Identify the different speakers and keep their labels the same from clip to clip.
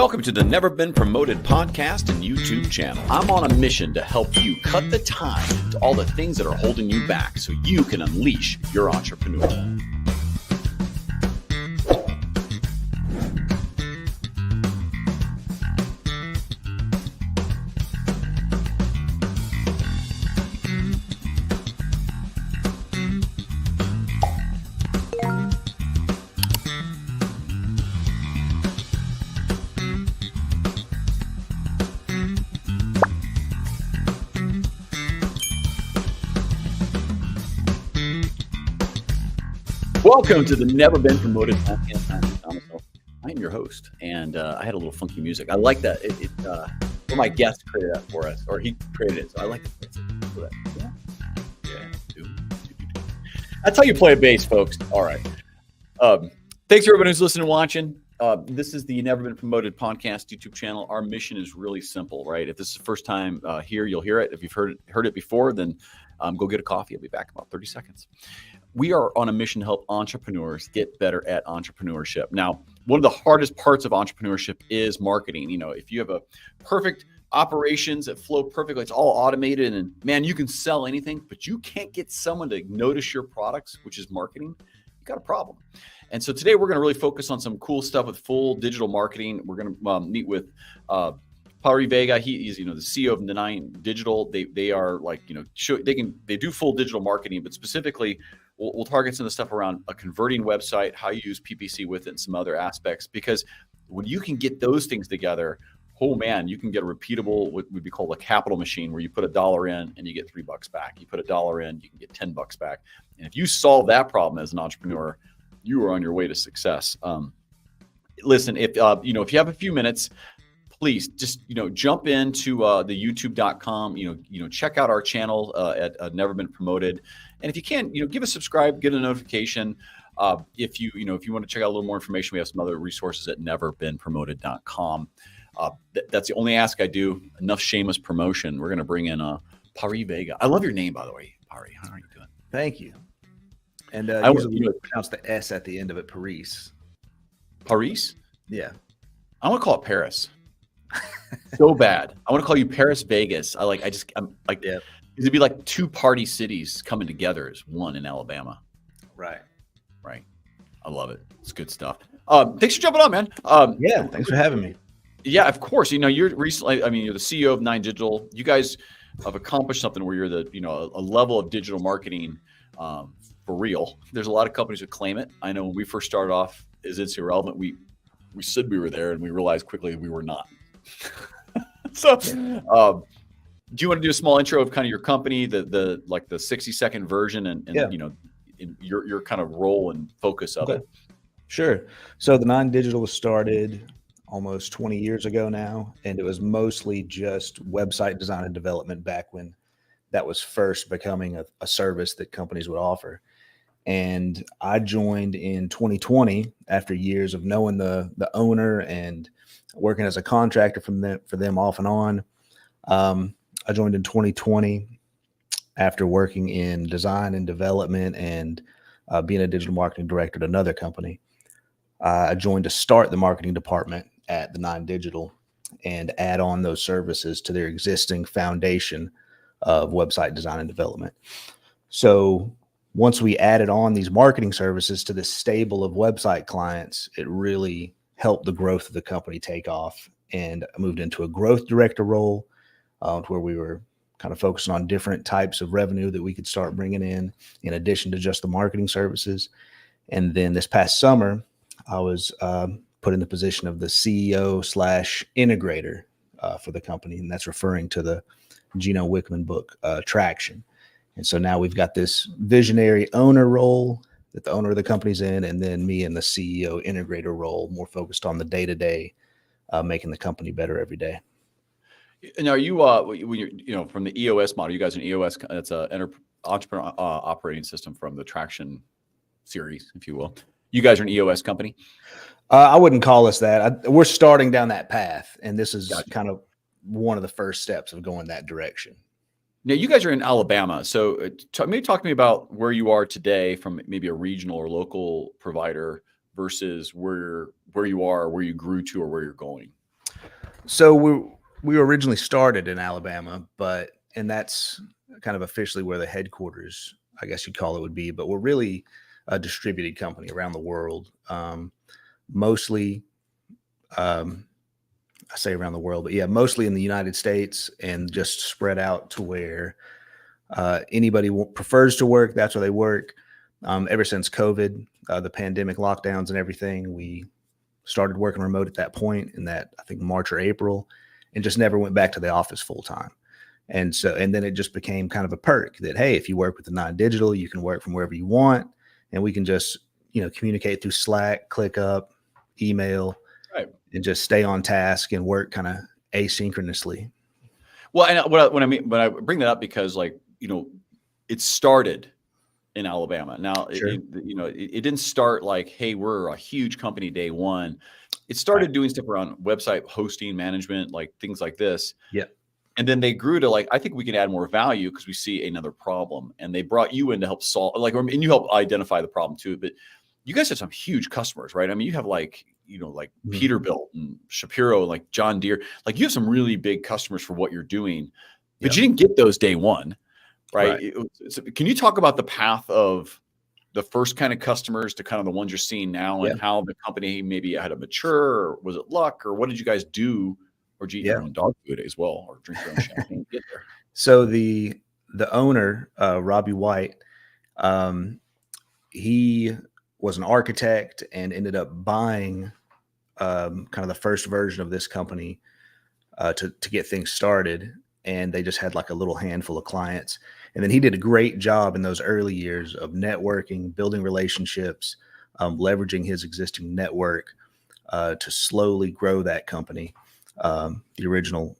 Speaker 1: Welcome to the Never Been Promoted podcast and YouTube channel. I'm on a mission to help you cut the time to all the things that are holding you back so you can unleash your entrepreneur. Welcome to the Never Been Promoted podcast. I am your host, and I had a little funky music. I like that. Well, my guest created that for us, or he created it, so I like that. Yeah. That's how you play a bass, folks. All right. Thanks to everyone who's listening and watching. This is the Never Been Promoted podcast YouTube channel. Our mission is really simple, right? If this is the first time here, you'll hear it. If you've heard it before, then go get a coffee. I'll be back in about 30 seconds. We are on a mission to help entrepreneurs get better at entrepreneurship. Now, one of the hardest parts of entrepreneurship is marketing. You know, if you have a perfect operations that flow perfectly, it's all automated, and man, you can sell anything, but you can't get someone to notice your products, which is marketing, you got a problem. And so today we're going to really focus on some cool stuff with full digital marketing. We're going to meet with Pari Vega. He's the CEO of Nine Digital. They are like, they do full digital marketing, but specifically we'll target some of the stuff around a converting website, how you use PPC with it, and some other aspects. Because when you can get those things together, oh man, you can get a repeatable, what would be called a capital machine, where you put $1 in and you get $3 back. You put $1 in, you can get $10 back. And if you solve that problem as an entrepreneur, you are on your way to success. Listen, if you have a few minutes, please just jump into the youtube.com. Check out our channel at Never Been Promoted, and if you can, give a subscribe, get a notification. If you want to check out a little more information, we have some other resources at neverbeenpromoted.com. That's the only ask I do. Enough shameless promotion. We're going to bring in Pari Vega. I love your name, by the way, Pari. How are you doing?
Speaker 2: Thank you. And I usually pronounce the S at the end of it, Paris.
Speaker 1: Paris?
Speaker 2: Yeah.
Speaker 1: I want to call it Paris. So bad. I want to call you Paris Vegas. I'm like, yeah. It'd be like two party cities coming together as one in Alabama.
Speaker 2: Right.
Speaker 1: I love it. It's good stuff. Thanks for jumping on, man.
Speaker 2: Yeah. Thanks for having me.
Speaker 1: Yeah, of course. You're recently, you're the CEO of Nine Digital. You guys have accomplished something where you're a level of digital marketing for real. There's a lot of companies that claim it. I know when we first started off as It's Irrelevant, we said we were there, and we realized quickly we were not. So, do you want to do a small intro of kind of your company, the 60-second version, and
Speaker 2: yeah.
Speaker 1: In your kind of role and focus of it?
Speaker 2: Sure. So the Nine Digital was started almost 20 years ago now, and it was mostly just website design and development back when that was first becoming a service that companies would offer. And I joined in 2020 after years of knowing the owner and working as a contractor for them off and on. I joined in 2020 after working in design and development and being a digital marketing director at another company. I joined to start the marketing department at the Nine Digital and add on those services to their existing foundation of website design and development. So once we added on these marketing services to this stable of website clients, it really help the growth of the company take off. And I moved into a growth director role, where we were kind of focusing on different types of revenue that we could start bringing in addition to just the marketing services. And then this past summer, I was put in the position of the CEO / integrator for the company. And that's referring to the Gino Wickman book, Traction. And so now we've got this visionary owner role that the owner of the company's in, and then me in the CEO integrator role, more focused on the day-to-day, making the company better every day.
Speaker 1: And are you, when you're, from the EOS model, you guys are an EOS, it's an entrepreneur operating system from the Traction series, if you will. You guys are an EOS company?
Speaker 2: I wouldn't call us that. We're starting down that path, and this is kind of one of the first steps of going that direction.
Speaker 1: Now, you guys are in Alabama. So maybe talk to me about where you are today from maybe a regional or local provider versus where you are, where you grew to, or where you're going.
Speaker 2: So we were originally started in Alabama, and that's kind of officially where the headquarters, I guess you'd call it, would be. But we're really a distributed company around the world, mostly. I say around the world, but yeah, mostly in the United States, and just spread out to where anybody prefers to work. That's where they work. Ever since COVID, the pandemic lockdowns and everything, we started working remote at that point in that, I think, March or April, and just never went back to the office full time. And then it just became kind of a perk that, hey, if you work with the non-digital, you can work from wherever you want, and we can just, communicate through Slack, ClickUp, email, right, and just stay on task and work kind of asynchronously.
Speaker 1: Well, and what I mean, but I bring that up because, it started in Alabama. Now, sure, it didn't start like, hey, we're a huge company day one. It started doing stuff around website hosting management, like things like this.
Speaker 2: Yeah.
Speaker 1: And then they grew to I think we can add more value because we see another problem. And they brought you in to help solve, and you help identify the problem too. But you guys have some huge customers, right? I mean, you have
Speaker 2: mm-hmm.
Speaker 1: Peterbilt and Shapiro, like John Deere. You have some really big customers for what you're doing, but you didn't get those day one, right? So can you talk about the path of the first kind of customers to kind of the ones you're seeing now, and how the company maybe had to mature, or was it luck, or what did you guys do? Or do you eat your own dog food as well, or drink your own champagne? Get there.
Speaker 2: So the owner, Robbie White, he was an architect and ended up buying kind of the first version of this company to get things started. And they just had a little handful of clients. And then he did a great job in those early years of networking, building relationships, leveraging his existing network to slowly grow that company. The original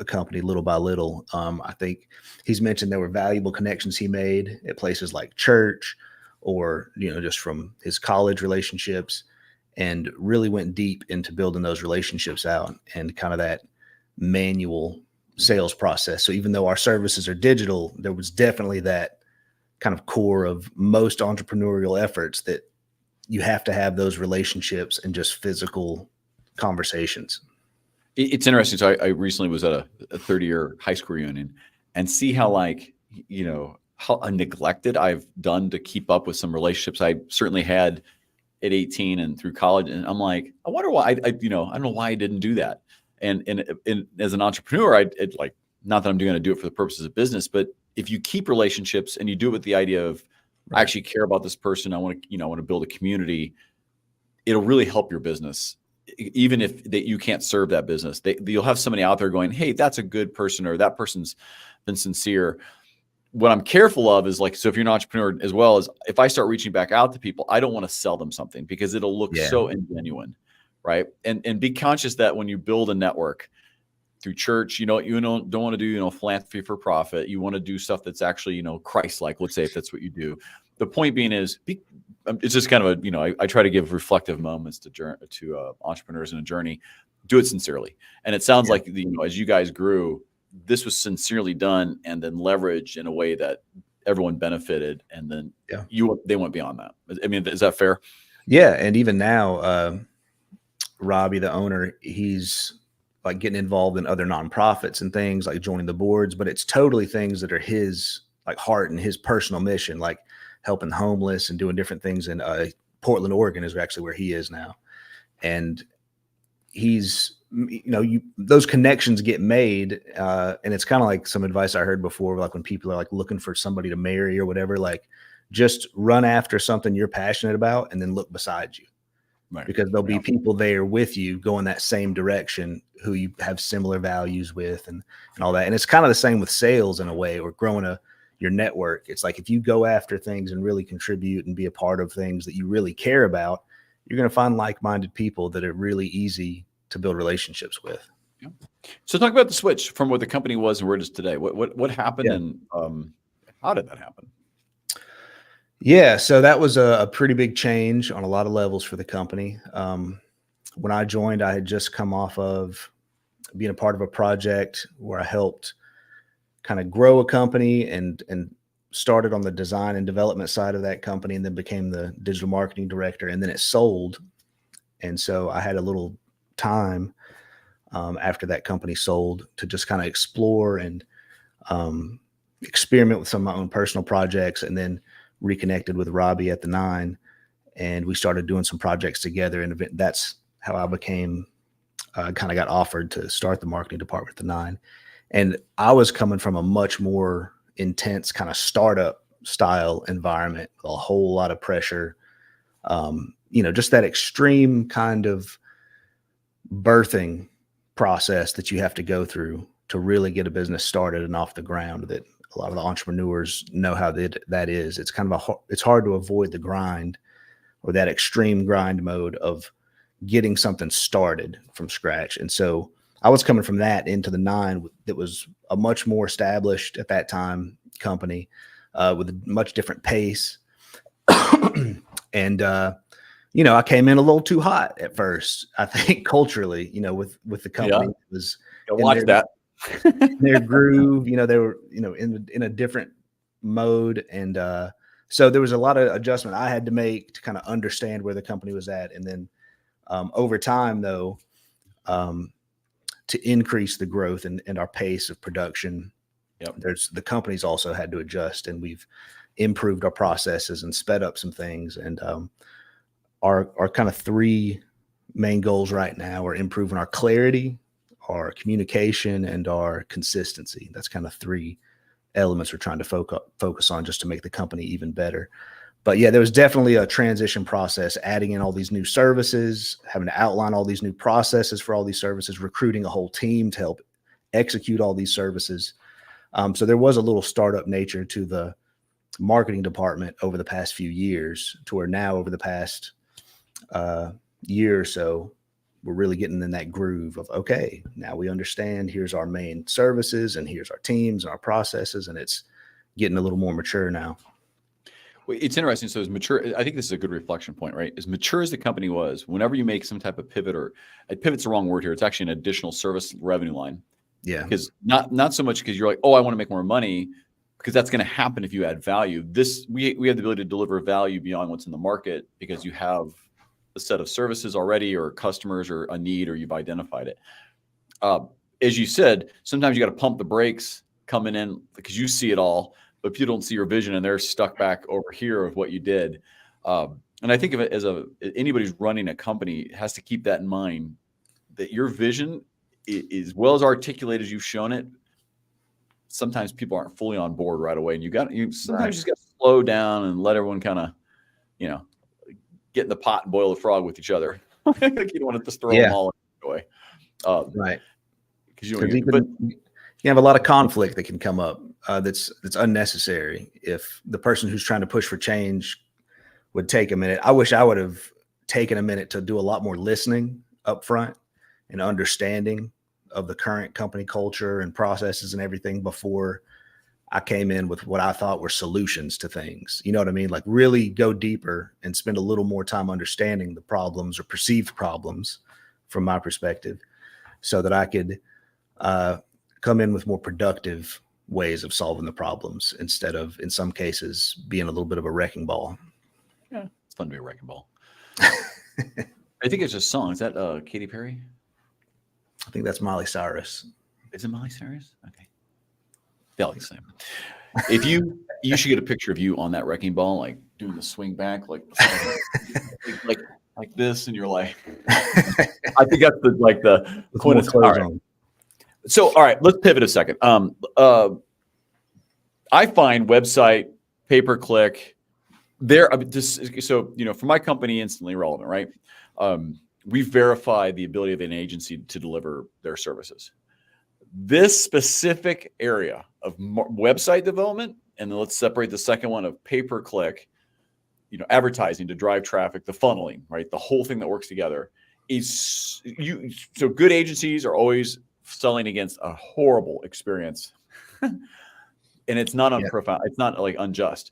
Speaker 2: company, little by little. I think he's mentioned there were valuable connections he made at places like church, or just from his college relationships, and really went deep into building those relationships out and kind of that manual sales process. So even though our services are digital, there was definitely that kind of core of most entrepreneurial efforts that you have to have those relationships and just physical conversations.
Speaker 1: It's interesting. So I recently was at a 30-year high school reunion, and see how how neglected I've done to keep up with some relationships I certainly had at 18 and through college. And I'm like, I wonder why I don't know why I didn't do that. And as an entrepreneur, not that I'm going to do it for the purposes of business, but if you keep relationships and you do it with the idea of, I actually care about this person, I want to build a community, it'll really help your business. Even if you can't serve that business, you'll have somebody out there going, hey, that's a good person, or that person's been sincere. What I'm careful of is so if you're an entrepreneur as well, is if I start reaching back out to people, I don't want to sell them something because it'll look so ingenuine, right? And be conscious that when you build a network through church, you don't want to do, philanthropy for profit. You want to do stuff that's actually, Christ-like, let's say, if that's what you do. The point being is, it's just kind of I try to give reflective moments to entrepreneurs in a journey. Do it sincerely. And it sounds like, as you guys grew, this was sincerely done and then leveraged in a way that everyone benefited. And then they went beyond that. I mean, is that fair?
Speaker 2: Yeah. And even now, Robbie, the owner, he's getting involved in other nonprofits and things, like joining the boards, but it's totally things that are his heart and his personal mission, like helping the homeless and doing different things in Portland, Oregon is actually where he is now. And those connections get made. And it's kind of like some advice I heard before, like when people are like looking for somebody to marry or whatever, like just run after something you're passionate about and then look beside you. Right. Because there'll be people there with you going that same direction who you have similar values with and all that. And it's kind of the same with sales in a way, or growing your network. It's like if you go after things and really contribute and be a part of things that you really care about, you're going to find like-minded people that are really easy to build relationships with.
Speaker 1: Yeah. So talk about the switch from what the company was and where it is today. What happened and how did that happen?
Speaker 2: Yeah, so that was a pretty big change on a lot of levels for the company. When I joined, I had just come off of being a part of a project where I helped kind of grow a company and started on the design and development side of that company, and then became the digital marketing director, and then it sold. And so I had a little time after that company sold to just kind of explore and experiment with some of my own personal projects, and then reconnected with Robbie at the 9, and we started doing some projects together. And that's how I became kind of got offered to start the marketing department at the 9. And I was coming from a much more intense kind of startup style environment with a whole lot of pressure. Just that extreme kind of birthing process that you have to go through to really get a business started and off the ground, that a lot of the entrepreneurs know how that is. It's kind of it's hard to avoid the grind, or that extreme grind mode of getting something started from scratch. And so I was coming from that into the 9 that was a much more established at that time company with a much different pace. And, I came in a little too hot at first, I think culturally, with the company.
Speaker 1: Yeah.
Speaker 2: It was
Speaker 1: watch that.
Speaker 2: their groove, they were, in a different mode. And so there was a lot of adjustment I had to make to kind of understand where the company was at. And then over time, though, to increase the growth and our pace of production, the company's also had to adjust, and we've improved our processes and sped up some things. And our kind of 3 main goals right now are improving our clarity, our communication, and our consistency. That's kind of 3 elements we're trying to focus on just to make the company even better. But yeah, there was definitely a transition process, adding in all these new services, having to outline all these new processes for all these services, recruiting a whole team to help execute all these services. So there was a little startup nature to the marketing department over the past few years, to where now over the past year or so, we're really getting in that groove of, okay, now we understand, here's our main services and here's our teams and our processes, and it's getting a little more mature now.
Speaker 1: Well, it's interesting. So as mature, I think this is a good reflection point, right? As mature as the company was, whenever you make some type of pivot, or pivot's the wrong word here, it's actually an additional service revenue line.
Speaker 2: Yeah.
Speaker 1: Because not so much because you're like, oh, I want to make more money, because that's going to happen if you add value. We have the ability to deliver value beyond what's in the market because you have a set of services already, or customers, or a need, or you've identified it. As you said, sometimes you got to pump the brakes coming in because you see it all, but people don't see your vision and they're stuck back over here of what you did. And I think of it as anybody who's running a company has to keep that in mind, that your vision is well as articulated as you've shown it. Sometimes people aren't fully on board right away, and sometimes just got to slow down and let everyone kind of, get in the pot and boil the frog with each other. Like you don't want to just throw them all away.
Speaker 2: Right.
Speaker 1: Because
Speaker 2: you have a lot of conflict that can come up that's unnecessary if the person who's trying to push for change would take a minute. I wish I would have taken a minute to do a lot more listening up front and understanding of the current company culture and processes and everything before I came in with what I thought were solutions to things. You know what I mean? Like really go deeper and spend a little more time understanding the problems or perceived problems from my perspective, so that I could come in with more productive ways of solving the problems, instead of, in some cases, being a little bit of a wrecking ball.
Speaker 1: Yeah, it's fun to be a wrecking ball. I think it's a song. Is that Katy Perry?
Speaker 2: I think that's Miley Cyrus.
Speaker 1: Is it Miley Cyrus? Okay. They all the same. If you should get a picture of you on that wrecking ball, like doing the swing back, like like this, and you're like, I think that's the
Speaker 2: With
Speaker 1: point
Speaker 2: more
Speaker 1: of
Speaker 2: clothes
Speaker 1: all right.
Speaker 2: on.
Speaker 1: So, all right, let's pivot a second. I find website pay-per-click there. So, for my company, instantly relevant, right? We verify the ability of an agency to deliver their services. This specific area of website development, and then let's separate the second one of pay-per-click, advertising to drive traffic, the funneling, right? The whole thing that works together is so good agencies are always selling against a horrible experience. And it's not unprofound. It's not like unjust.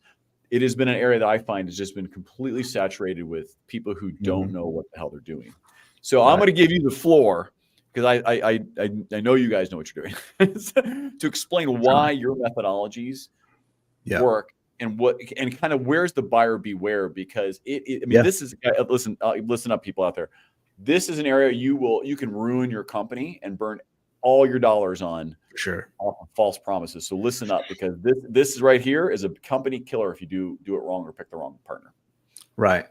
Speaker 1: It has been an area that I find has just been completely saturated with people who don't know what the hell they're doing. So I'm going to give you the floor because I know you guys know what you're doing to explain why your methodologies work and kind of where's the buyer beware, because this is listen up, people out there. This is an area you can ruin your company and burn all your dollars on off of false promises. So listen up, because this is right here is a company killer if you do it wrong or pick the wrong partner.
Speaker 2: Right.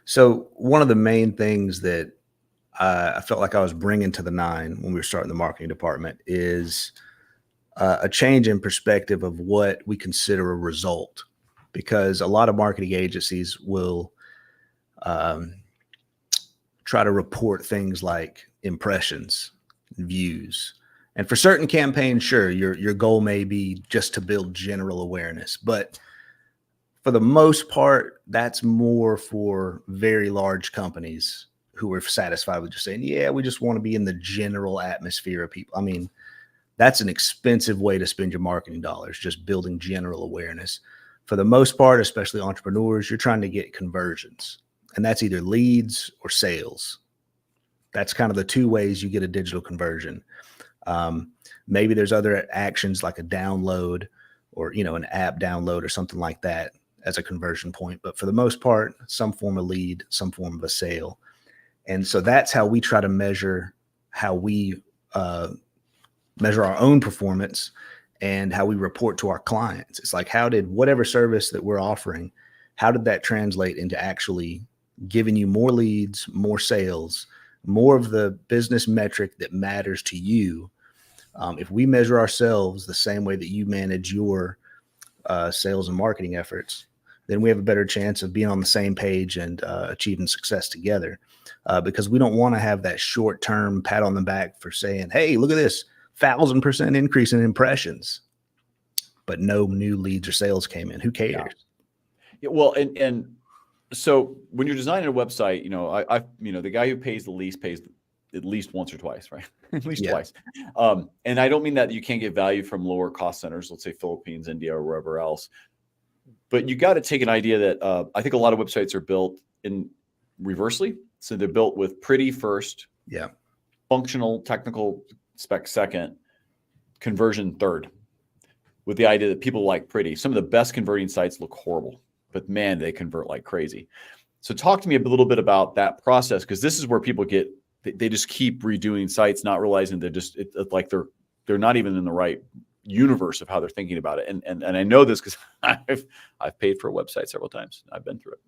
Speaker 2: So one of the main things that I felt like I was bringing to the 9 when we were starting the marketing department is a change in perspective of what we consider a result, because a lot of marketing agencies will try to report things like impressions, views. And for certain campaigns, sure, your goal may be just to build general awareness. But for the most part, that's more for very large companies who are satisfied with just saying, yeah, we just want to be in the general atmosphere of people. I mean, that's an expensive way to spend your marketing dollars, just building general awareness. For the most part, especially entrepreneurs, you're trying to get conversions. And that's either leads or sales. That's kind of the 2 ways you get a digital conversion. Maybe there's other actions like a download or, an app download or something like that as a conversion point. But for the most part, some form of lead, some form of a sale. And so that's how we try to measure how we measure our own performance and how we report to our clients. It's like, how did whatever service that we're offering, how did that translate into actually giving you more leads, more sales, more of the business metric that matters to you? If we measure ourselves the same way that you manage your sales and marketing efforts, then we have a better chance of being on the same page and achieving success together. Because we don't want to have that short-term pat on the back for saying, hey, look at this 1,000% increase in impressions, but no new leads or sales came in. Who cares?
Speaker 1: Yeah, well, and so when you're designing a website, the guy who pays the least pays at least once or twice, right? At least twice. And I don't mean that you can't get value from lower cost centers, let's say Philippines, India, or wherever else. But you got to take an idea that I think a lot of websites are built in reversely. So they're built with pretty first, functional, technical spec second, conversion third, with the idea that people like pretty. Some of the best converting sites look horrible, but man, they convert like crazy. So talk to me a little bit about that process, because this is where people they just keep redoing sites, not realizing they're just like they're not even in the right universe of how they're thinking about it. And I know this because I've paid for a website several times. I've been through it.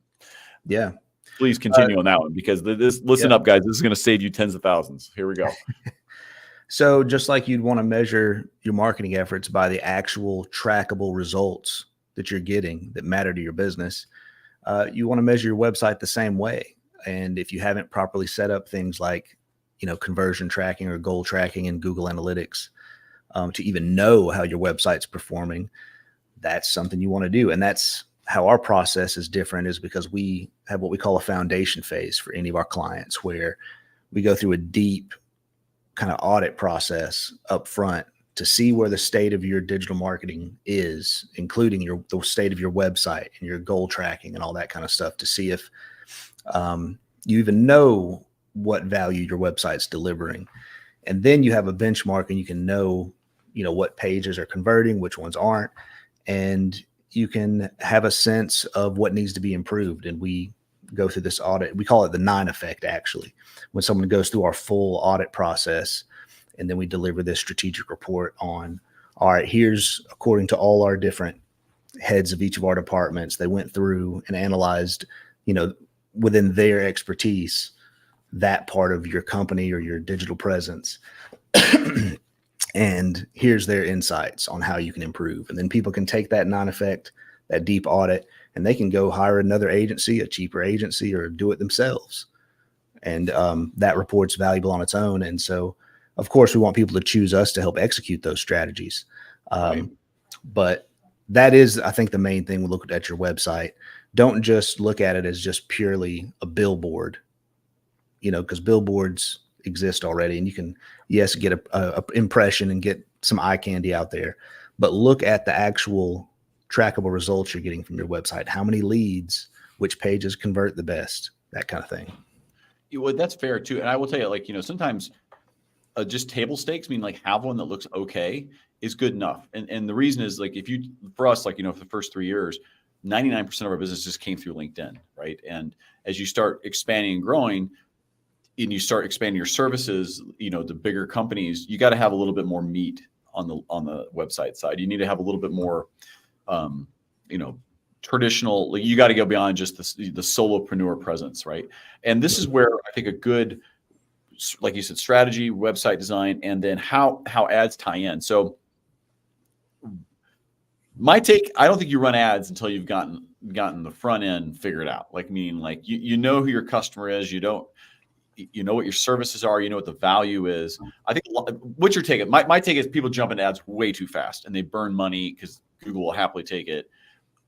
Speaker 2: Yeah.
Speaker 1: Please continue on that one, because listen up, guys. This is going to save you tens of thousands. Here we go.
Speaker 2: So just like you'd want to measure your marketing efforts by the actual trackable results that you're getting that matter to your business, you want to measure your website the same way. And if you haven't properly set up things like, conversion tracking or goal tracking in Google Analytics, to even know how your website's performing, that's something you want to do. And that's how our process is different, is because we have what we call a foundation phase for any of our clients, where we go through a deep kind of audit process up front to see where the state of your digital marketing is, including the state of your website and your goal tracking and all that kind of stuff, to see if you even know what value your website's delivering. And then you have a benchmark, and you can know, what pages are converting, which ones aren't, and you can have a sense of what needs to be improved. And we go through this audit. We call it the 9 effect, actually, when someone goes through our full audit process, and then we deliver this strategic report on, all right, here's, according to all our different heads of each of our departments, they went through and analyzed, within their expertise, that part of your company or your digital presence. And here's their insights on how you can improve. And then people can take that non-effect, that deep audit, and they can go hire another agency, a cheaper agency, or do it themselves. And that report's valuable on its own. And so, of course, we want people to choose us to help execute those strategies.
Speaker 1: Right.
Speaker 2: But that is, I think, the main thing when looking at your website. Don't just look at it as just purely a billboard, because billboards exist already, and you can, yes, get a impression and get some eye candy out there, but look at the actual trackable results you're getting from your website. How many leads, which pages convert the best, that kind of thing.
Speaker 1: Well, that's fair too. And I will tell you, like, sometimes just table stakes, have one that looks okay is good enough. And the reason is, like, for us, like, for the first 3 years, 99% of our business just came through LinkedIn. Right. And as you start expanding and growing, and you start expanding your services, the bigger companies, you got to have a little bit more meat on the website side. You need to have a little bit more, traditional. Like, you got to go beyond just the solopreneur presence, right? And this is where I think a good, like you said, strategy, website design, and then how ads tie in. So my take, I don't think you run ads until you've gotten the front end figured out. Like, meaning, like, you know who your customer is. You know what your services are. You know what the value is. I think what's your take? My take is people jump into ads way too fast and they burn money because Google will happily take it.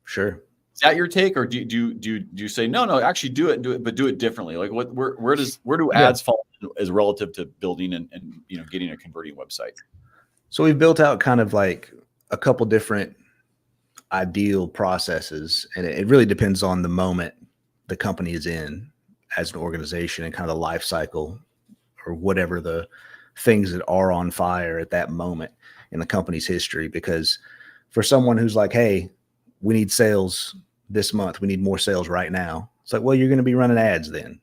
Speaker 2: Sure.
Speaker 1: Is that your take, or do you say no? Actually, do it, but do it differently. Like, where do ads fall as relative to building and getting a converting website?
Speaker 2: So we've built out kind of like a couple different ideal processes, and it really depends on the moment the company is in as an organization and kind of the life cycle or whatever the things that are on fire at that moment in the company's history. Because for someone who's like, hey, we need sales this month, we need more sales right now, it's like, well, you're going to be running ads then.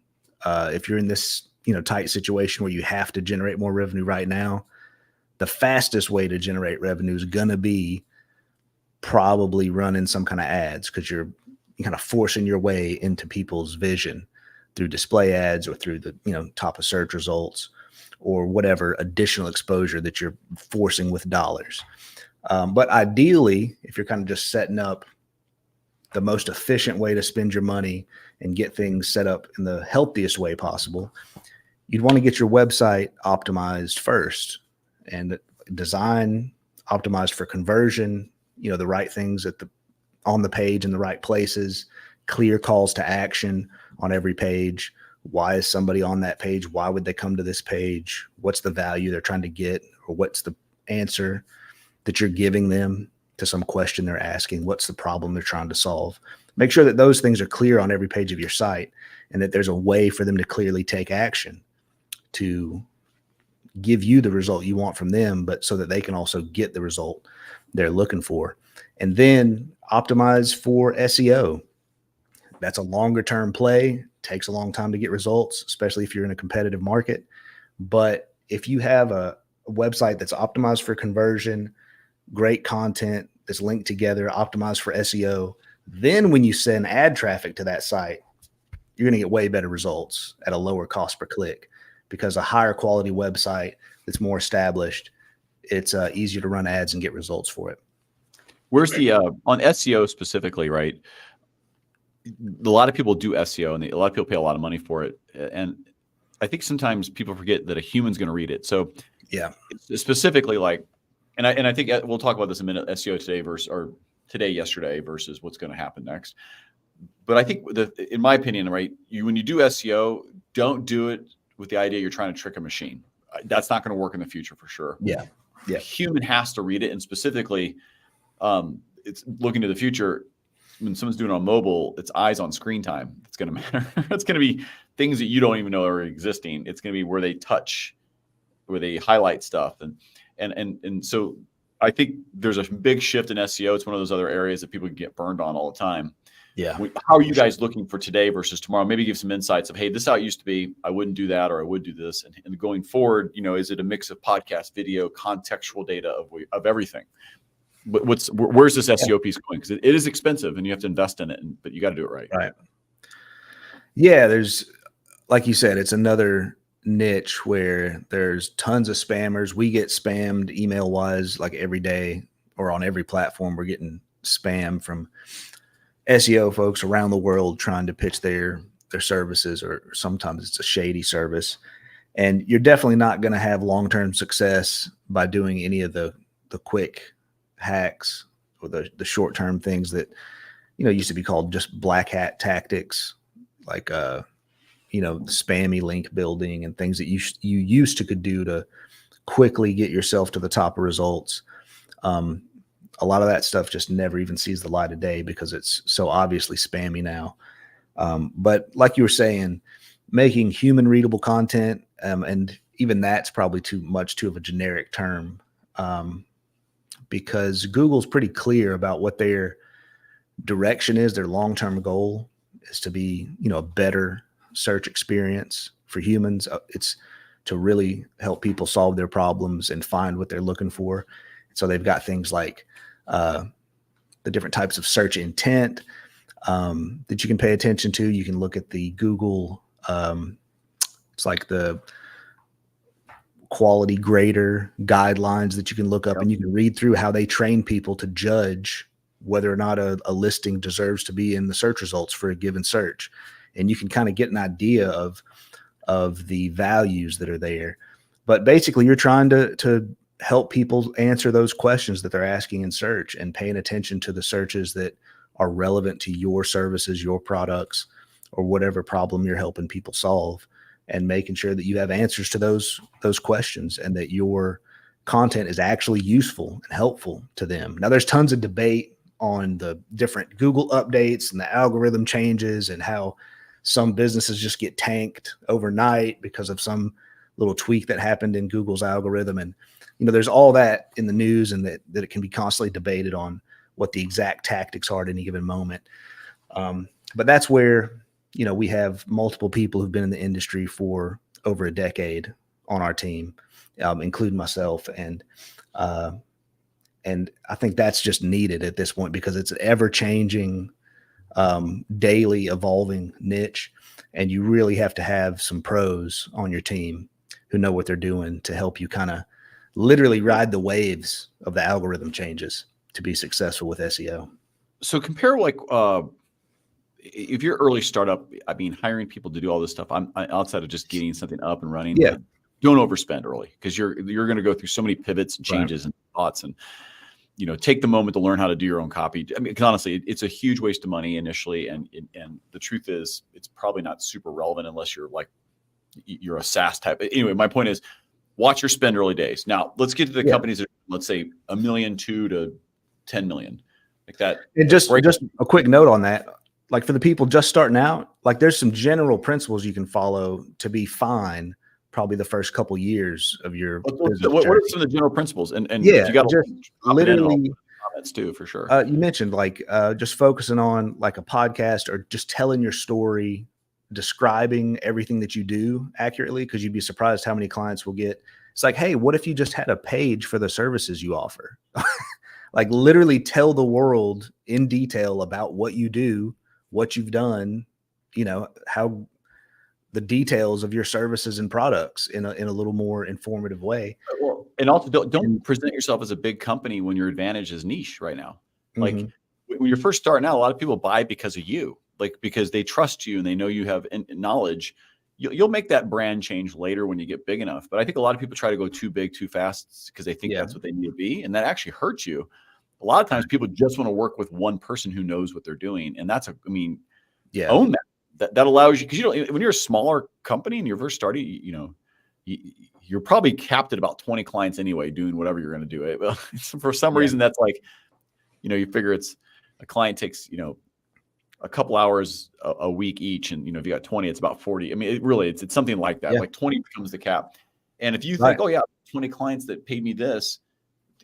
Speaker 2: If you're in this, tight situation where you have to generate more revenue right now, the fastest way to generate revenue is going to be probably running some kind of ads, because you're kind of forcing your way into people's vision through display ads or through the, top of search results or whatever additional exposure that you're forcing with dollars. But ideally, if you're kind of just setting up the most efficient way to spend your money and get things set up in the healthiest way possible, you'd want to get your website optimized first, and design optimized for conversion, the right things on the page in the right places, clear calls to action on every page. Why is somebody on that page? Why would they come to this page? What's the value they're trying to get? Or what's the answer that you're giving them to some question they're asking? What's the problem they're trying to solve? Make sure that those things are clear on every page of your site, and that there's a way for them to clearly take action to give you the result you want from them, but so that they can also get the result they're looking for. And then optimize for SEO. That's a longer term play, takes a long time to get results, especially if you're in a competitive market. But if you have a website that's optimized for conversion, great content that's linked together, optimized for SEO, then when you send ad traffic to that site, you're going to get way better results at a lower cost per click, because a higher quality website that's more established, it's easier to run ads and get results for it.
Speaker 1: Where's the on SEO specifically, right? A lot of people do SEO, and a lot of people pay a lot of money for it. And I think sometimes people forget that a human's going to read it. So
Speaker 2: yeah,
Speaker 1: specifically, like, and I think we'll talk about this in a minute, SEO today yesterday versus what's going to happen next. But I think in my opinion, right, when you do SEO, don't do it with the idea you're trying to trick a machine. That's not going to work in the future for sure.
Speaker 2: Yeah.
Speaker 1: A human has to read it. And specifically, it's looking to the future. When someone's doing it on mobile, it's eyes on screen time. It's going to matter. It's going to be things that you don't even know are existing. It's going to be where they touch, where they highlight stuff. And so I think there's a big shift in SEO. It's one of those other areas that people get burned on all the time.
Speaker 2: Yeah.
Speaker 1: How are you guys looking for today versus tomorrow? Maybe give some insights of, hey, this is how it used to be. I wouldn't do that, or I would do this. And going forward, is it a mix of podcast, video, contextual data of everything? Where's this SEO piece going? Because it is expensive and you have to invest in it, but you got to do it right.
Speaker 2: Right. Yeah, there's, like you said, it's another niche where there's tons of spammers. We get spammed email wise like every day, or on every platform. We're getting spam from SEO folks around the world trying to pitch their services, or sometimes it's a shady service. And you're definitely not going to have long-term success by doing any of the quick hacks or the short-term things that, used to be called just black hat tactics, like spammy link building and things that you used to could do to quickly get yourself to the top of results. A lot of that stuff just never even sees the light of day because it's so obviously spammy now. But like you were saying, making human readable content, and even that's probably too of a generic term, because Google's pretty clear about what their direction is. Their long-term goal is to be, a better search experience for humans. It's to really help people solve their problems and find what they're looking for. So they've got things like the different types of search intent that you can pay attention to. You can look at the Google, it's like the quality grader guidelines that you can look up, and you can read through how they train people to judge whether or not a listing deserves to be in the search results for a given search. And you can kind of get an idea of the values that are there. But basically, you're trying to help people answer those questions that they're asking in search, and paying attention to the searches that are relevant to your services, your products, or whatever problem you're helping people solve, and making sure that you have answers to those questions, and that your content is actually useful and helpful to them. Now, there's tons of debate on the different Google updates and the algorithm changes, and how some businesses just get tanked overnight because of some little tweak that happened in Google's algorithm. And, there's all that in the news, and that it can be constantly debated on what the exact tactics are at any given moment. But that's where, we have multiple people who've been in the industry for over a decade on our team, including myself. And I think that's just needed at this point, because it's an ever changing, daily evolving niche. And you really have to have some pros on your team who know what they're doing to help you kind of literally ride the waves of the algorithm changes to be successful with SEO.
Speaker 1: So compare if you're early startup, I mean, hiring people to do all this stuff, I'm outside of just getting something up and running.
Speaker 2: Yeah.
Speaker 1: Don't overspend early, because you're going to go through so many pivots and changes and thoughts, and take the moment to learn how to do your own copy. I mean, 'cause honestly, it's a huge waste of money initially, and the truth is, it's probably not super relevant unless you're a SaaS type. Anyway, my point is, watch your spend early days. Now, let's get to the companies that, let's say, $1 million to 10 million, like that.
Speaker 2: And just a quick note on that. Like, for the people just starting out, like, there's some general principles you can follow to be fine probably the first couple years of your business.
Speaker 1: What are some of the general principles? And
Speaker 2: yeah,
Speaker 1: you got to
Speaker 2: literally
Speaker 1: comments too, for sure.
Speaker 2: You mentioned just focusing on like a podcast, or just telling your story, describing everything that you do accurately, because you'd be surprised how many clients will get. It's like, hey, what if you just had a page for the services you offer? Like, literally tell the world in detail about what you do, what you've done, how the details of your services and products in a little more informative way.
Speaker 1: Well, and also don't present yourself as a big company when your advantage is niche right now. Like, when you're first starting out, a lot of people buy because of you, like, because they trust you and they know you have knowledge. You'll make that brand change later when you get big enough. But I think a lot of people try to go too big too fast because they think that's what they need to be. And that actually hurts you. A lot of times people just want to work with one person who knows what they're doing. And own that. That allows you, because when you're a smaller company and you're first starting, you're probably capped at about 20 clients anyway, doing whatever you're going to do. Well, for some reason, that's like, you figure it's a client takes, a couple hours a week each. And, if you got 20, it's about 40. I mean, it's something like that. Like 20 becomes the cap. And if you think, 20 clients that paid me this,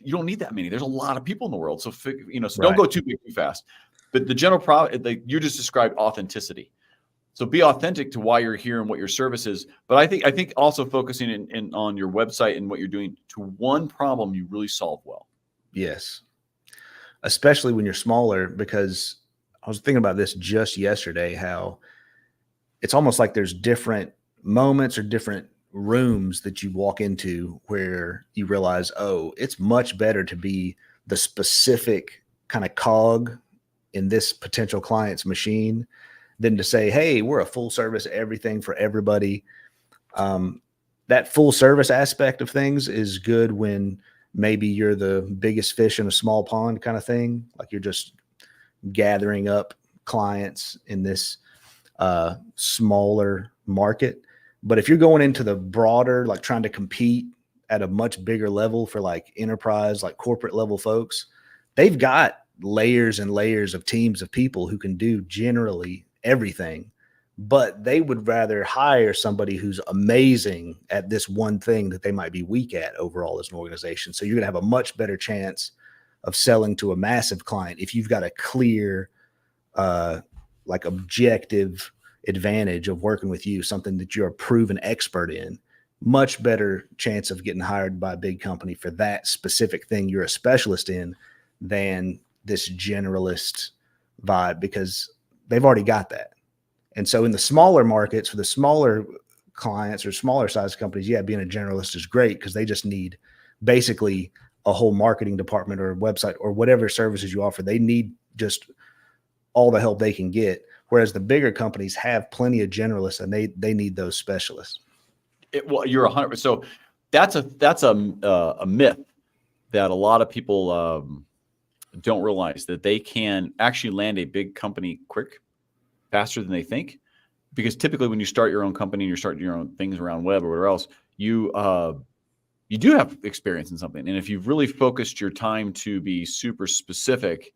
Speaker 1: you don't need that many. There's a lot of people in the world. So, don't go too big too fast. But the general problem, like you just described, authenticity. So be authentic to why you're here and what your service is. But I think also focusing in on your website and what you're doing to one problem you really solve well.
Speaker 2: Yes. Especially when you're smaller, because I was thinking about this just yesterday, how it's almost like there's different moments or different rooms that you walk into where you realize, oh, it's much better to be the specific kind of cog in this potential client's machine than to say, hey, we're a full service everything for everybody. That full service aspect of things is good when maybe you're the biggest fish in a small pond kind of thing. Like you're just gathering up clients in this smaller market. But if you're going into the broader, like trying to compete at a much bigger level for like enterprise, like corporate level folks, they've got layers and layers of teams of people who can do generally everything, but they would rather hire somebody who's amazing at this one thing that they might be weak at overall as an organization. So you're going to have a much better chance of selling to a massive client if you've got a clear, like objective advantage of working with you, something that you're a proven expert in. Much better chance of getting hired by a big company for that specific thing you're a specialist in than this generalist vibe, because they've already got that. And so in the smaller markets, for the smaller clients or smaller size companies, yeah, being a generalist is great because they just need basically a whole marketing department or a website or whatever services you offer. They need just all the help they can get. Whereas the bigger companies have plenty of generalists and they need those specialists.
Speaker 1: Well, you're 100%. So that's a myth that a lot of people don't realize, that they can actually land a big company quick, faster than they think. Because typically when you start your own company and you're starting your own things around web or whatever else, you do have experience in something. And if you've really focused your time to be super specific,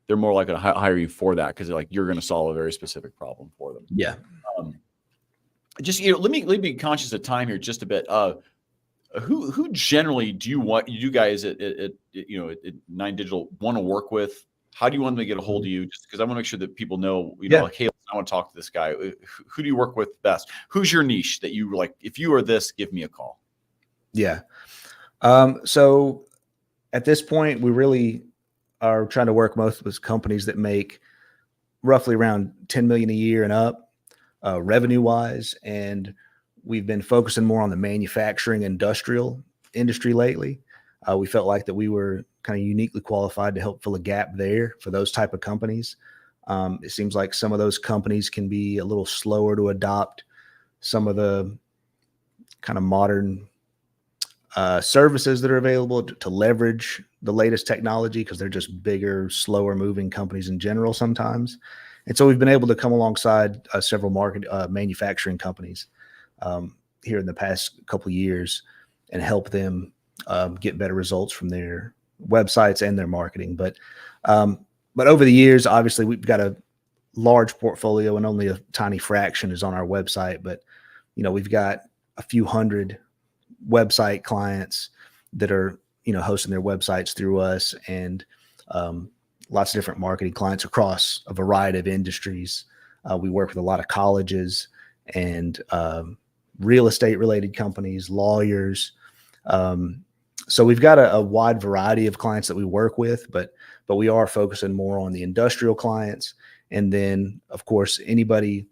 Speaker 1: they're more likely to hire you for that, because they're like, you're going to solve a very specific problem for them.
Speaker 2: Yeah.
Speaker 1: Just, let me be conscious of time here just a bit. Who generally do you guys at Nine Digital want to work with? How do you want them to get a hold of you? Just because I want to make sure that people know, like, hey, I want to talk to this guy. Who do you work with best? Who's your niche that you like? If you are this, give me a call.
Speaker 2: Yeah. So at this point, we really are trying to work most with companies that make roughly around 10 million a year and up, revenue wise. And we've been focusing more on the manufacturing industrial industry lately. We felt like that we were kind of uniquely qualified to help fill a gap there for those type of companies. It seems like some of those companies can be a little slower to adopt some of the kind of modern services that are available to leverage the latest technology, because they're just bigger, slower moving companies in general sometimes. And so we've been able to come alongside several manufacturing companies here in the past couple of years and help them get better results from their websites and their marketing. But over the years, obviously we've got a large portfolio and only a tiny fraction is on our website. But, we've got a few hundred website clients that are, hosting their websites through us, and lots of different marketing clients across a variety of industries. We work with a lot of colleges and real estate related companies, lawyers. So we've got a wide variety of clients that we work with, but we are focusing more on the industrial clients. And then, of course, anybody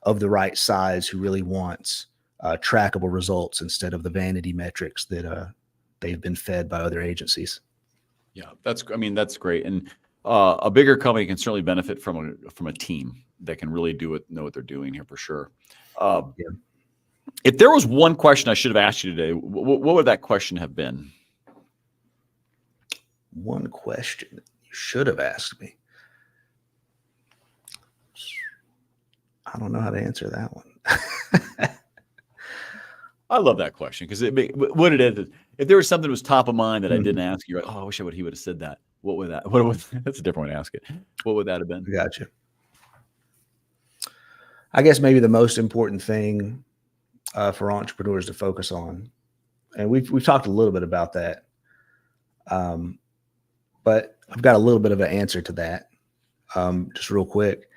Speaker 2: of the right size who really wants trackable results instead of the vanity metrics that they've been fed by other agencies.
Speaker 1: Yeah, that's great. And a bigger company can certainly benefit from a team that can really know what they're doing here for sure. If there was one question I should have asked you today, what would that question have been?
Speaker 2: One question you should have asked me. I don't know how to answer that one.
Speaker 1: I love that question, because what it is, if there was something that was top of mind that I didn't ask you, I wish he would have said that. What would that? That's a different way to ask it. What would that have been?
Speaker 2: Gotcha. I guess maybe the most important thing for entrepreneurs to focus on, and we've talked a little bit about that, but I've got a little bit of an answer to that. Just real quick,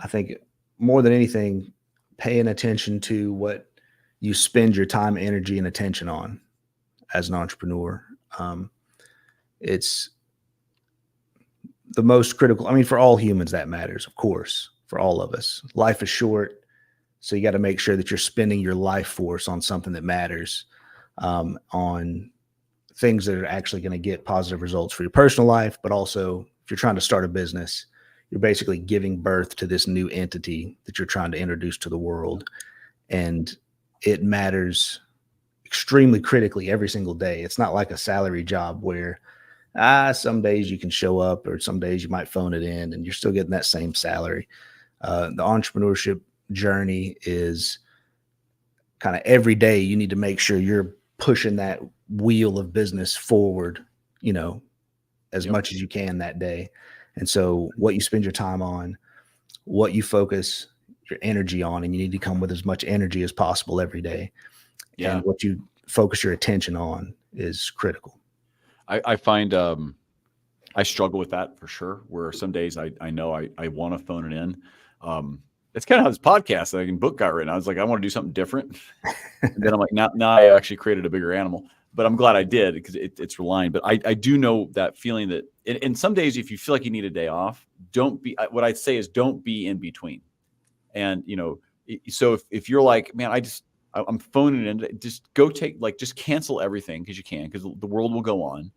Speaker 2: I think more than anything, paying attention to what you spend your time, energy, and attention on as an entrepreneur. It's the most critical. I mean, for all humans that matters, of course, for all of us. Life is short. So you got to make sure that you're spending your life force on something that matters, on things that are actually going to get positive results for your personal life. But also, if you're trying to start a business, you're basically giving birth to this new entity that you're trying to introduce to the world. And it matters extremely critically every single day. It's not like a salary job where some days you can show up or some days you might phone it in and you're still getting that same salary. The entrepreneurship journey is kind of every day you need to make sure you're pushing that wheel of business forward, as much as you can that day. And so what you spend your time on, what you focus your energy on, and you need to come with as much energy as possible every day.
Speaker 1: Yeah.
Speaker 2: And what you focus your attention on is critical.
Speaker 1: I find I struggle with that for sure, where some days I know I want to phone it in. It's kind of how this podcast book got written. I was like, I want to do something different. And then I'm like, now I actually created a bigger animal, but I'm glad I did because it's relying. But I do know that feeling that in some days, if you feel like you need a day off, what I'd say is don't be in between. And, so if you're like, man, I'm phoning in, just go just cancel everything because you can, because the world will go on.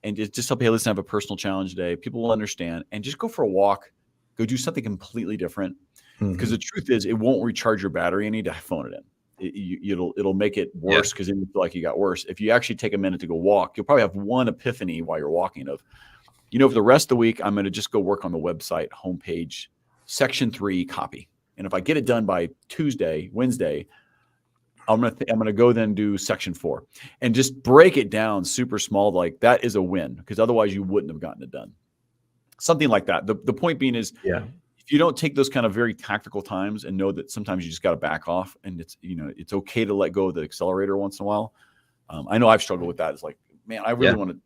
Speaker 1: And just tell people, hey, listen, I have a personal challenge today. People will understand. And just go for a walk. Go do something completely different. Because the truth is, it won't recharge your battery. You need to phone it in. It'll make it worse because then you feel like you got worse. If you actually take a minute to go walk, you'll probably have one epiphany while you're walking of, for the rest of the week, I'm going to just go work on the website homepage, section 3 copy. And if I get it done by Wednesday, I'm gonna go then do section 4 and just break it down super small. Like that is a win because otherwise you wouldn't have gotten it done. Something like that. The point being is, if you don't take those kind of very tactical times and know that sometimes you just got to back off and it's okay to let go of the accelerator once in a while. I know I've struggled with that. It's like, man, I really want to.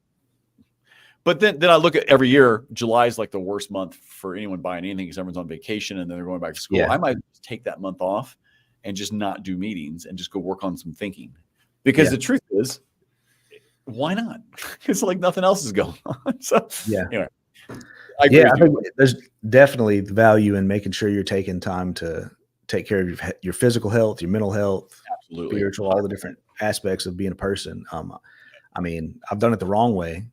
Speaker 1: But then I look at every year, July is like the worst month for anyone buying anything because everyone's on vacation and then they're going back to school. I might take that month off and just not do meetings and just go work on some thinking. Because the truth is, why not? It's like nothing else is going on. So anyway, I think
Speaker 2: there's definitely value in making sure you're taking time to take care of your physical health, your mental health, spiritual, all the different aspects of being a person. I've done it the wrong way,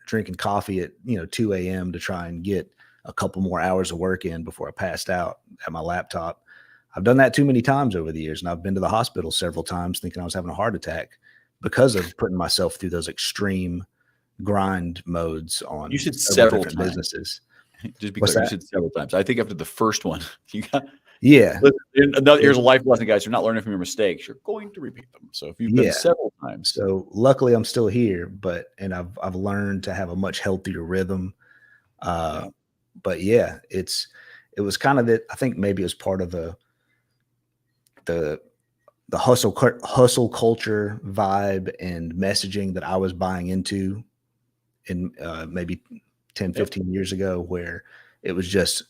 Speaker 2: drinking coffee at 2 a.m. to try and get a couple more hours of work in before I passed out at my laptop. I've done that too many times over the years, and I've been to the hospital several times thinking I was having a heart attack because of putting myself through those extreme grind modes on
Speaker 1: several
Speaker 2: different businesses.
Speaker 1: Just because you said several times. I think after the first one, you got
Speaker 2: here's
Speaker 1: a life lesson, guys. You're not learning from your mistakes. You're going to repeat them. So if you've been several times.
Speaker 2: So luckily I'm still here, and I've learned to have a much healthier rhythm. But it was kind of that. I think maybe it was part of the hustle culture vibe and messaging that I was buying into in maybe 10, 15 years ago, where it was just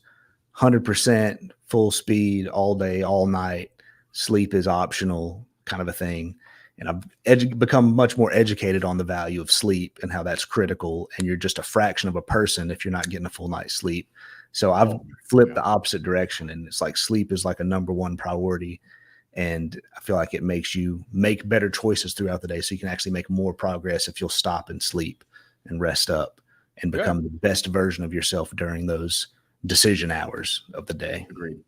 Speaker 2: 100% full speed all day, all night. Sleep is optional kind of a thing. And I've become much more educated on the value of sleep and how that's critical. And you're just a fraction of a person if you're not getting a full night's sleep. So I've flipped the opposite direction, and it's like sleep is like a number one priority. And I feel like it makes you make better choices throughout the day. So you can actually make more progress if you'll stop and sleep and rest up and become the best version of yourself during those decision hours of the day.
Speaker 1: Agreed.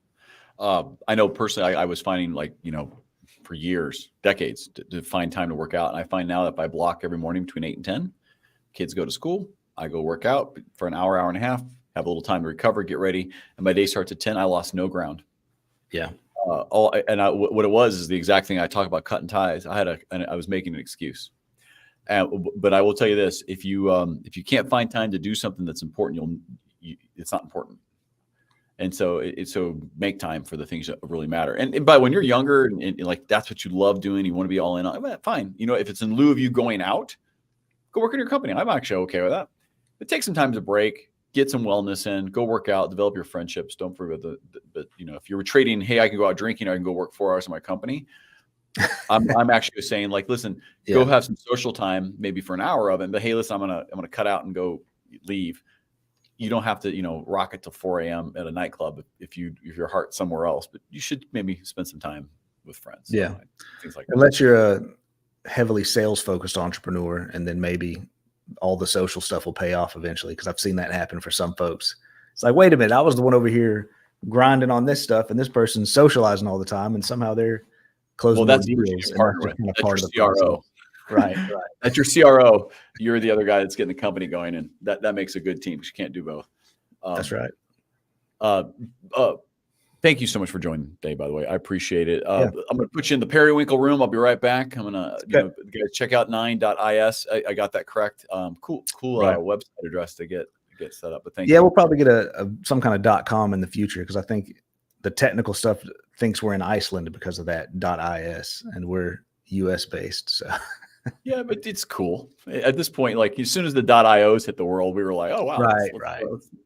Speaker 1: I know personally, I was finding for years, decades to find time to work out. And I find now that if I block every morning between 8 and 10, kids go to school, I go work out for an hour, hour and a half, have a little time to recover, get ready. And my day starts at 10. I lost no ground.
Speaker 2: Yeah.
Speaker 1: What it was is the exact thing I talk about cutting ties. I was making an excuse. But I will tell you this: if you can't find time to do something that's important, it's not important. And so so make time for the things that really matter. And but when you're younger and like that's what you love doing, you want to be all in on, fine. If it's in lieu of you going out, go work in your company. I'm actually okay with that. But take some time to break, get some wellness in, go work out, develop your friendships. Don't forget but if you're trading, hey, I can go out drinking, or I can go work 4 hours in my company. I'm actually saying, like, listen, go have some social time, maybe for an hour of it. But hey, listen, I'm gonna cut out and go leave. you don't have to, rock it till 4 a.m. at a nightclub if your heart's somewhere else, but you should maybe spend some time with friends.
Speaker 2: Yeah.
Speaker 1: Things like
Speaker 2: Unless you're a heavily sales focused entrepreneur, and then maybe all the social stuff will pay off eventually. Cause I've seen that happen for some folks. It's like, wait a minute, I was the one over here grinding on this stuff, and this person's socializing all the time, and somehow they're closing more deals. And that's just kind of part of the CRO. Right.
Speaker 1: That's your CRO. You're the other guy that's getting the company going, and that makes a good team because you can't do both.
Speaker 2: That's right.
Speaker 1: Thank you so much for joining today, by the way. I appreciate it. I'm going to put you in the periwinkle room. I'll be right back. I'm going to, guys, check out 9.is. I got that correct. Cool website address to get set up. But thank you.
Speaker 2: Yeah, we'll probably get some kind of .com in the future, because I think the technical stuff thinks we're in Iceland because of that .is, and we're US based. So
Speaker 1: yeah, but it's cool at this point. Like, as soon as the .ios hit the world, we were like, oh wow,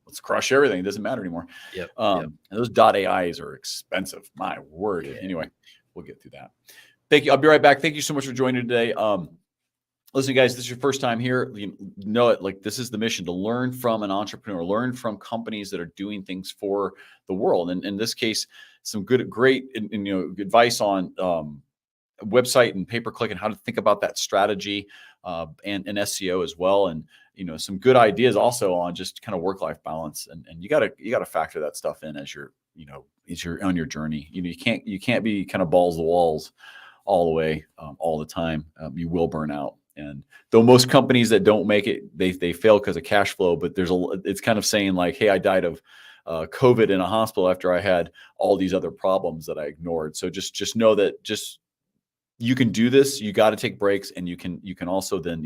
Speaker 1: let's crush everything. It doesn't matter anymore. And those .ais are expensive. My word. Anyway, we'll get through that. Thank you. I'll be right back. Thank you so much for joining today. Listen, guys, this is your first time here. You know it. Like, this is the mission, to learn from an entrepreneur, learn from companies that are doing things for the world. And in this case, some great advice on website and pay-per-click, and how to think about that strategy and SEO as well. And, some good ideas also on just kind of work-life balance. And you gotta factor that stuff in as you're on your journey. You can't be kind of balls to the walls all the way, all the time. You will burn out. And though most companies that don't make it, they fail because of cash flow, but it's kind of saying like, hey, I died of COVID in a hospital after I had all these other problems that I ignored. So just know that you can do this. You got to take breaks, and you can also then,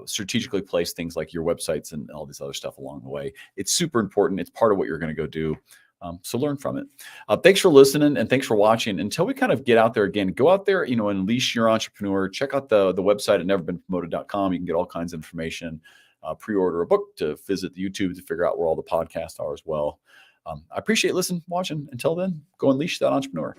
Speaker 1: strategically place things like your websites and all this other stuff along the way. It's super important. It's part of what you're going to go do. So learn from it. Thanks for listening, and thanks for watching. Until we kind of get out there again, go out there, unleash your entrepreneur. Check out the website at neverbeenpromoted.com. You can get all kinds of information, pre-order a book, to visit the YouTube to figure out where all the podcasts are as well. I appreciate listening, watching. Until then, go unleash that entrepreneur.